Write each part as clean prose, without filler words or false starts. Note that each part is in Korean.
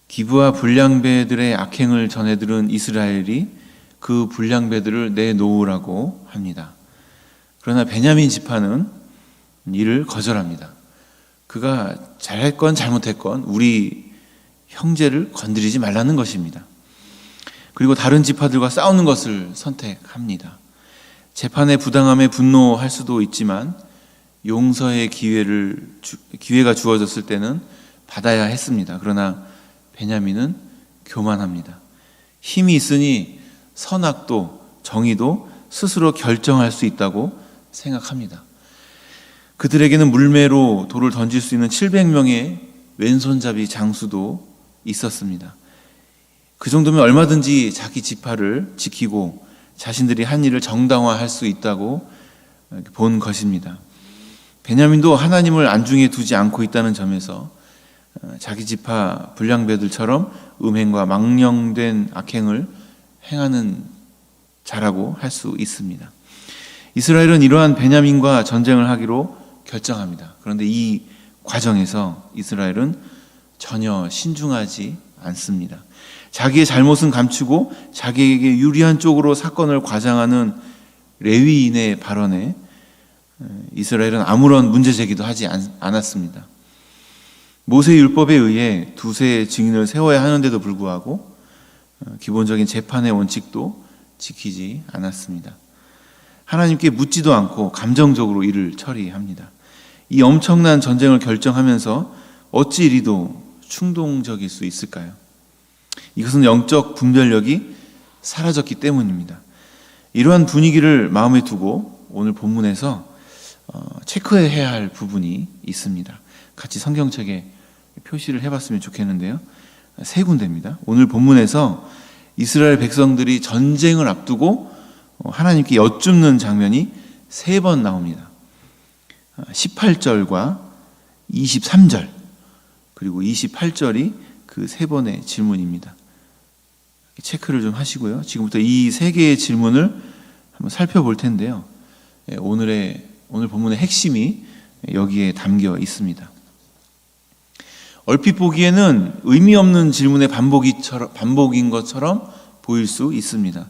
기브와 불량배들의 악행을 전해 들은 이스라엘이 그 불량배들을 내놓으라고 합니다. 그러나 베냐민 지파는 이를 거절합니다. 그가 잘했건 잘못했건 우리 형제를 건드리지 말라는 것입니다. 그리고 다른 지파들과 싸우는 것을 선택합니다. 재판의 부당함에 분노할 수도 있지만 용서의 기회가 주어졌을 때는 받아야 했습니다. 그러나 베냐민은 교만합니다. 힘이 있으니 선악도 정의도 스스로 결정할 수 있다고 생각합니다. 그들에게는 물매로 돌을 던질 수 있는 700명의 왼손잡이 장수도 있었습니다. 그 정도면 얼마든지 자기 지파를 지키고 자신들이 한 일을 정당화할 수 있다고 본 것입니다. 베냐민도 하나님을 안중에 두지 않고 있다는 점에서 자기 지파 불량배들처럼 음행과 망령된 악행을 행하는 자라고 할 수 있습니다. 이스라엘은 이러한 베냐민과 전쟁을 하기로 결정합니다. 그런데 이 과정에서 이스라엘은 전혀 신중하지 않습니다. 자기의 잘못은 감추고 자기에게 유리한 쪽으로 사건을 과장하는 레위인의 발언에 이스라엘은 아무런 문제 제기도 하지 않았습니다. 모세 율법에 의해 두세 증인을 세워야 하는데도 불구하고 기본적인 재판의 원칙도 지키지 않았습니다. 하나님께 묻지도 않고 감정적으로 일을 처리합니다. 이 엄청난 전쟁을 결정하면서 어찌 이리도 충동적일 수 있을까요? 이것은 영적 분별력이 사라졌기 때문입니다. 이러한 분위기를 마음에 두고 오늘 본문에서 체크해야 할 부분이 있습니다. 같이 성경책에 표시를 해봤으면 좋겠는데요. 3군데입니다. 오늘 본문에서 이스라엘 백성들이 전쟁을 앞두고 하나님께 여쭙는 장면이 3번 나옵니다. 18절과 23절 그리고 28절이 그 3번의 질문입니다. 체크를 좀 하시고요. 지금부터 이 3개의 질문을 한번 살펴볼 텐데요. 오늘 본문의 핵심이 여기에 담겨 있습니다. 얼핏 보기에는 의미 없는 질문의 반복인 것처럼 보일 수 있습니다.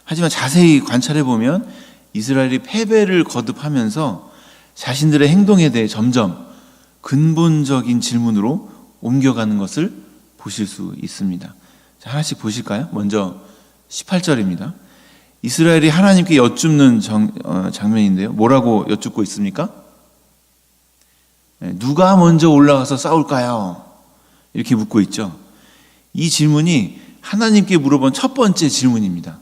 하지만 자세히 관찰해 보면 이스라엘이 패배를 거듭하면서 자신들의 행동에 대해 점점 근본적인 질문으로 옮겨가는 것을 보실 수 있습니다. 자, 하나씩 보실까요? 먼저 18절입니다. 이스라엘이 하나님께 여쭙는 장면인데요. 뭐라고 여쭙고 있습니까? 누가 먼저 올라가서 싸울까요? 이렇게 묻고 있죠. 이 질문이 하나님께 물어본 첫 번째 질문입니다.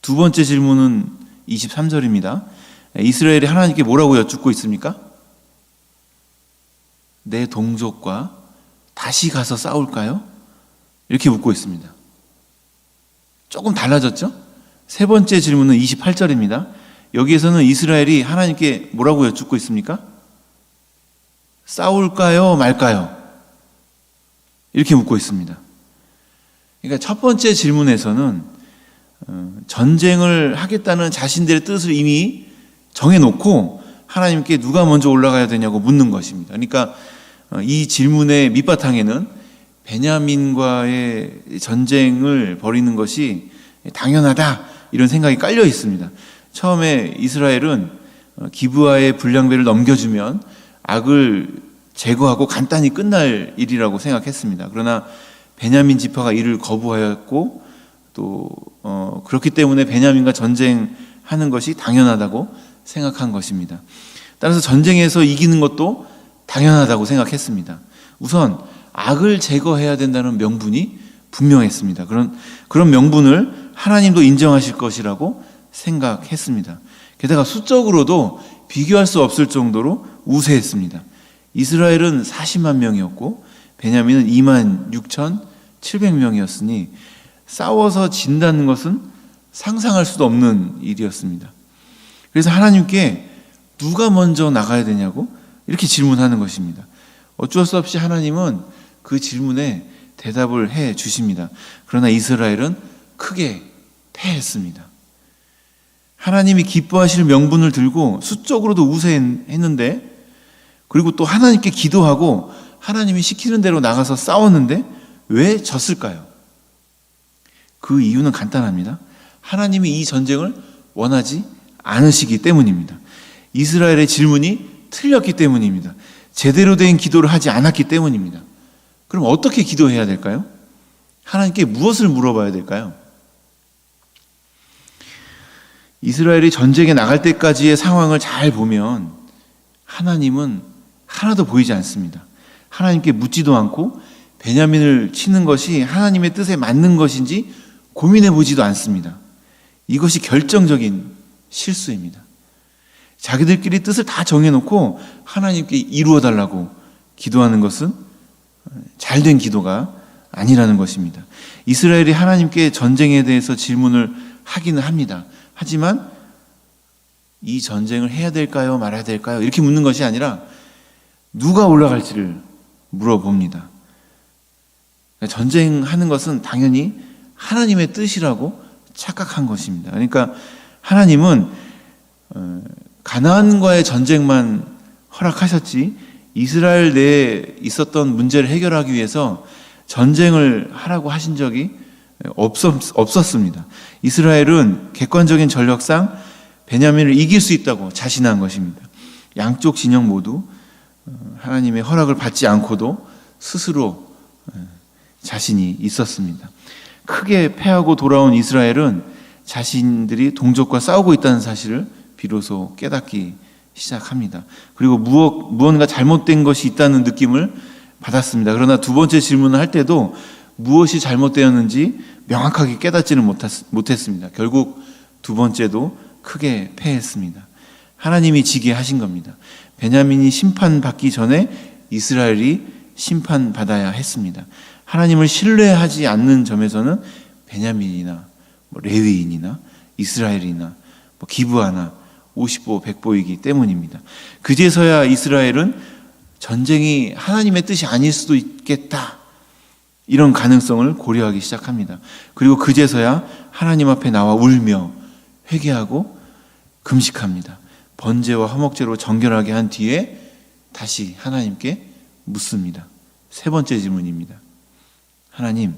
두 번째 질문은 23절입니다. 이스라엘이 하나님께 뭐라고 여쭙고 있습니까? 내 동족과 다시 가서 싸울까요? 이렇게 묻고 있습니다. 조금 달라졌죠? 세 번째 질문은 28절입니다. 여기에서는 이스라엘이 하나님께 뭐라고 여쭙고 있습니까? 싸울까요? 말까요? 이렇게 묻고 있습니다. 그러니까 첫 번째 질문에서는 전쟁을 하겠다는 자신들의 뜻을 이미 정해놓고 하나님께 누가 먼저 올라가야 되냐고 묻는 것입니다. 그러니까 이 질문의 밑바탕에는 베냐민과의 전쟁을 벌이는 것이 당연하다 이런 생각이 깔려 있습니다. 처음에 이스라엘은 기브아의 불량배를 넘겨주면 악을 제거하고 간단히 끝날 일이라고 생각했습니다. 그러나 베냐민 지파가 이를 거부하였고 또 그렇기 때문에 베냐민과 전쟁하는 것이 당연하다고 생각한 것입니다. 따라서 전쟁에서 이기는 것도 당연하다고 생각했습니다. 우선 악을 제거해야 된다는 명분이 분명했습니다. 그런 명분을 하나님도 인정하실 것이라고 생각했습니다. 게다가 수적으로도 비교할 수 없을 정도로 우세했습니다. 이스라엘은 40만 명이었고 베냐민은 26,700명이었으니 싸워서 진다는 것은 상상할 수도 없는 일이었습니다. 그래서 하나님께 누가 먼저 나가야 되냐고 이렇게 질문하는 것입니다. 어쩔 수 없이 하나님은 그 질문에 대답을 해 주십니다. 그러나 이스라엘은 크게 패했습니다. 하나님이 기뻐하실 명분을 들고 수적으로도 우세했는데 그리고 또 하나님께 기도하고 하나님이 시키는 대로 나가서 싸웠는데 왜 졌을까요? 그 이유는 간단합니다. 하나님이 이 전쟁을 원하지 않으시기 때문입니다. 이스라엘의 질문이 틀렸기 때문입니다. 제대로 된 기도를 하지 않았기 때문입니다. 그럼 어떻게 기도해야 될까요? 하나님께 무엇을 물어봐야 될까요? 이스라엘이 전쟁에 나갈 때까지의 상황을 잘 보면 하나님은 하나도 보이지 않습니다. 하나님께 묻지도 않고 베냐민을 치는 것이 하나님의 뜻에 맞는 것인지 고민해 보지도 않습니다. 이것이 결정적인 실수입니다. 자기들끼리 뜻을 다 정해놓고 하나님께 이루어 달라고 기도하는 것은 잘된 기도가 아니라는 것입니다. 이스라엘이 하나님께 전쟁에 대해서 질문을 하기는 합니다. 하지만 이 전쟁을 해야 될까요? 말아야 될까요? 이렇게 묻는 것이 아니라 누가 올라갈지를 물어봅니다. 전쟁하는 것은 당연히 하나님의 뜻이라고 착각한 것입니다. 그러니까 하나님은 가나안과의 전쟁만 허락하셨지 이스라엘 내에 있었던 문제를 해결하기 위해서 전쟁을 하라고 하신 적이 없었습니다. 이스라엘은 객관적인 전력상 베냐민을 이길 수 있다고 자신한 것입니다. 양쪽 진영 모두 하나님의 허락을 받지 않고도 스스로 자신이 있었습니다. 크게 패하고 돌아온 이스라엘은 자신들이 동족과 싸우고 있다는 사실을 비로소 깨닫기 시작합니다. 그리고 무언가 잘못된 것이 있다는 느낌을 받았습니다. 그러나 두 번째 질문을 할 때도 무엇이 잘못되었는지 명확하게 깨닫지는 못했습니다. 결국 두 번째도 크게 패했습니다. 하나님이 지게 하신 겁니다. 베냐민이 심판받기 전에 이스라엘이 심판받아야 했습니다. 하나님을 신뢰하지 않는 점에서는 베냐민이나 레위인이나 이스라엘이나 기브아나 50보 100보이기 때문입니다. 그제서야 이스라엘은 전쟁이 하나님의 뜻이 아닐 수도 있겠다, 이런 가능성을 고려하기 시작합니다. 그리고 그제서야 하나님 앞에 나와 울며 회개하고 금식합니다. 번제와 화목제로 정결하게 한 뒤에 다시 하나님께 묻습니다. 세 번째 질문입니다. 하나님,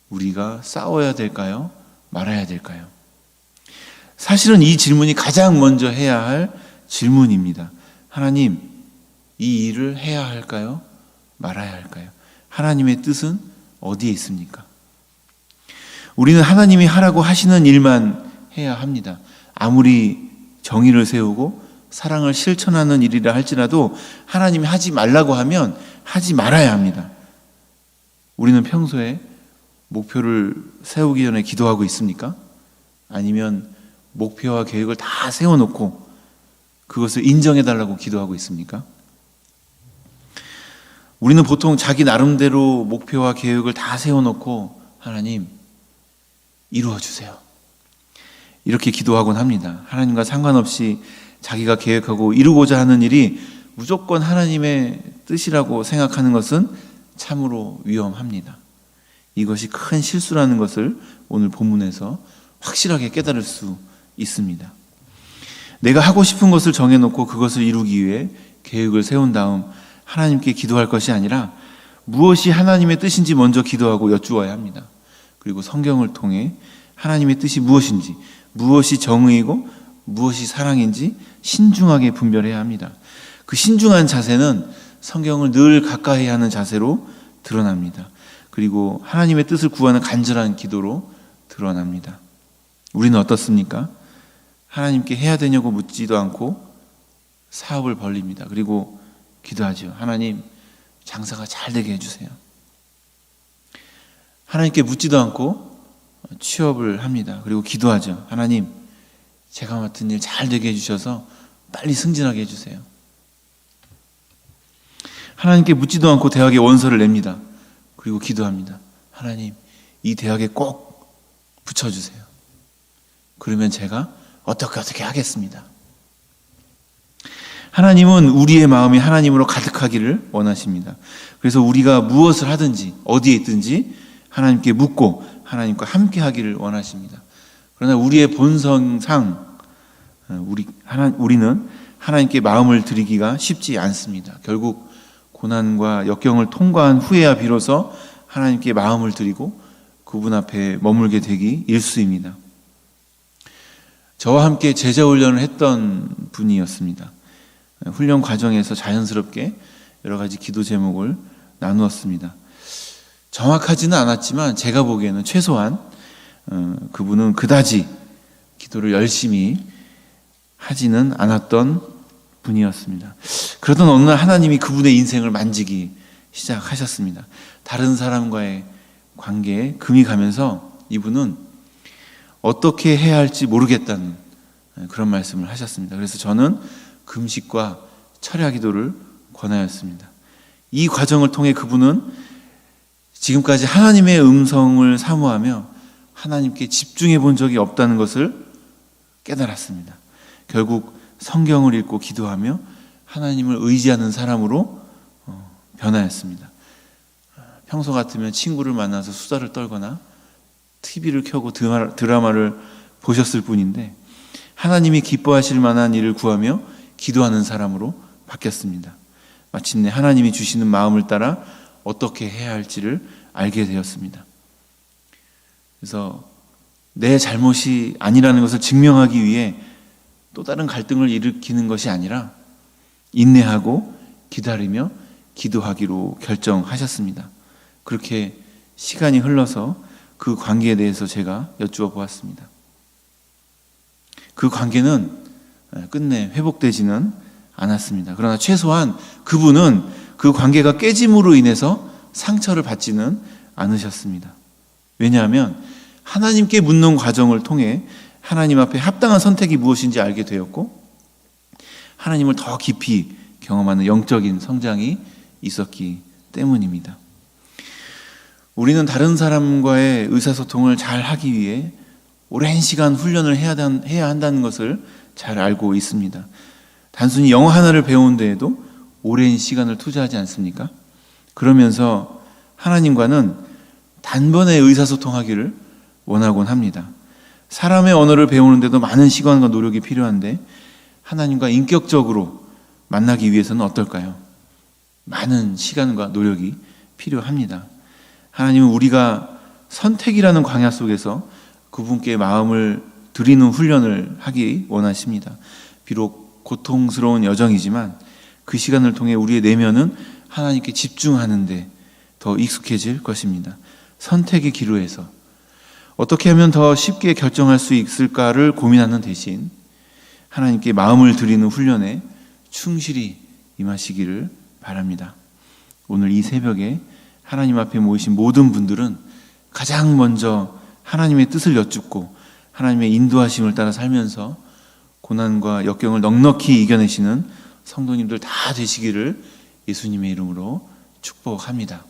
우리가 싸워야 될까요? 말아야 될까요? 사실은 이 질문이 가장 먼저 해야 할 질문입니다. 하나님, 이 일을 해야 할까요? 말아야 할까요? 하나님의 뜻은 어디에 있습니까? 우리는 하나님이 하라고 하시는 일만 해야 합니다. 아무리 정의를 세우고 사랑을 실천하는 일이라 할지라도 하나님이 하지 말라고 하면 하지 말아야 합니다. 우리는 평소에 목표를 세우기 전에 기도하고 있습니까? 아니면 목표와 계획을 다 세워놓고 그것을 인정해달라고 기도하고 있습니까? 우리는 보통 자기 나름대로 목표와 계획을 다 세워놓고 하나님 이루어주세요, 이렇게 기도하곤 합니다. 하나님과 상관없이 자기가 계획하고 이루고자 하는 일이 무조건 하나님의 뜻이라고 생각하는 것은 참으로 위험합니다. 이것이 큰 실수라는 것을 오늘 본문에서 확실하게 깨달을 수 있습니다. 내가 하고 싶은 것을 정해놓고 그것을 이루기 위해 계획을 세운 다음 하나님께 기도할 것이 아니라 무엇이 하나님의 뜻인지 먼저 기도하고 여쭈어야 합니다. 그리고 성경을 통해 하나님의 뜻이 무엇인지, 무엇이 정의이고 무엇이 사랑인지 신중하게 분별해야 합니다. 그 신중한 자세는 성경을 늘 가까이 하는 자세로 드러납니다. 그리고 하나님의 뜻을 구하는 간절한 기도로 드러납니다. 우리는 어떻습니까? 하나님께 해야 되냐고 묻지도 않고 사업을 벌립니다. 그리고 기도하죠. 하나님, 장사가 잘 되게 해주세요. 하나님께 묻지도 않고 취업을 합니다. 그리고 기도하죠. 하나님, 제가 맡은 일 잘 되게 해주셔서 빨리 승진하게 해주세요. 하나님께 묻지도 않고 대학에 원서를 냅니다. 그리고 기도합니다. 하나님, 이 대학에 꼭 붙여주세요. 그러면 제가 어떻게 하겠습니다. 하나님은 우리의 마음이 하나님으로 가득하기를 원하십니다. 그래서 우리가 무엇을 하든지 어디에 있든지 하나님께 묻고 하나님과 함께 하기를 원하십니다. 그러나 우리의 본성상 우리는 하나님께 마음을 드리기가 쉽지 않습니다. 결국 고난과 역경을 통과한 후에야 비로소 하나님께 마음을 드리고 그분 앞에 머물게 되기 일쑤입니다. 저와 함께 제자 훈련을 했던 분이었습니다. 훈련 과정에서 자연스럽게 여러 가지 기도 제목을 나누었습니다. 정확하지는 않았지만 제가 보기에는 최소한 그분은 그다지 기도를 열심히 하지는 않았던 분이었습니다. 그러던 어느 날 하나님이 그분의 인생을 만지기 시작하셨습니다. 다른 사람과의 관계에 금이 가면서 이분은 어떻게 해야 할지 모르겠다는 그런 말씀을 하셨습니다. 그래서 저는 금식과 철야 기도를 권하였습니다. 이 과정을 통해 그분은 지금까지 하나님의 음성을 사모하며 하나님께 집중해 본 적이 없다는 것을 깨달았습니다. 결국 성경을 읽고 기도하며 하나님을 의지하는 사람으로 변화했습니다. 평소 같으면 친구를 만나서 수다를 떨거나 TV를 켜고 드라마를 보셨을 뿐인데 하나님이 기뻐하실 만한 일을 구하며 기도하는 사람으로 바뀌었습니다. 마침내 하나님이 주시는 마음을 따라 어떻게 해야 할지를 알게 되었습니다. 그래서 내 잘못이 아니라는 것을 증명하기 위해 또 다른 갈등을 일으키는 것이 아니라 인내하고 기다리며 기도하기로 결정하셨습니다. 그렇게 시간이 흘러서 그 관계에 대해서 제가 여쭈어 보았습니다. 그 관계는 끝내 회복되지는 않았습니다. 그러나 최소한 그분은 그 관계가 깨짐으로 인해서 상처를 받지는 않으셨습니다. 왜냐하면 하나님께 묻는 과정을 통해 하나님 앞에 합당한 선택이 무엇인지 알게 되었고 하나님을 더 깊이 경험하는 영적인 성장이 있었기 때문입니다. 우리는 다른 사람과의 의사소통을 잘 하기 위해 오랜 시간 훈련을 해야 한다는 것을 잘 알고 있습니다. 단순히 영어 하나를 배우는 데에도 오랜 시간을 투자하지 않습니까? 그러면서 하나님과는 단번에 의사소통하기를 원하곤 합니다. 사람의 언어를 배우는데도 많은 시간과 노력이 필요한데 하나님과 인격적으로 만나기 위해서는 어떨까요? 많은 시간과 노력이 필요합니다. 하나님은 우리가 선택이라는 광야 속에서 그분께 마음을 드리는 훈련을 하기 원하십니다. 비록 고통스러운 여정이지만 그 시간을 통해 우리의 내면은 하나님께 집중하는 데 더 익숙해질 것입니다. 선택의 기로에서 어떻게 하면 더 쉽게 결정할 수 있을까를 고민하는 대신 하나님께 마음을 드리는 훈련에 충실히 임하시기를 바랍니다. 오늘 이 새벽에 하나님 앞에 모이신 모든 분들은 가장 먼저 하나님의 뜻을 여쭙고 하나님의 인도하심을 따라 살면서 고난과 역경을 넉넉히 이겨내시는 성도님들 다 되시기를 예수님의 이름으로 축복합니다.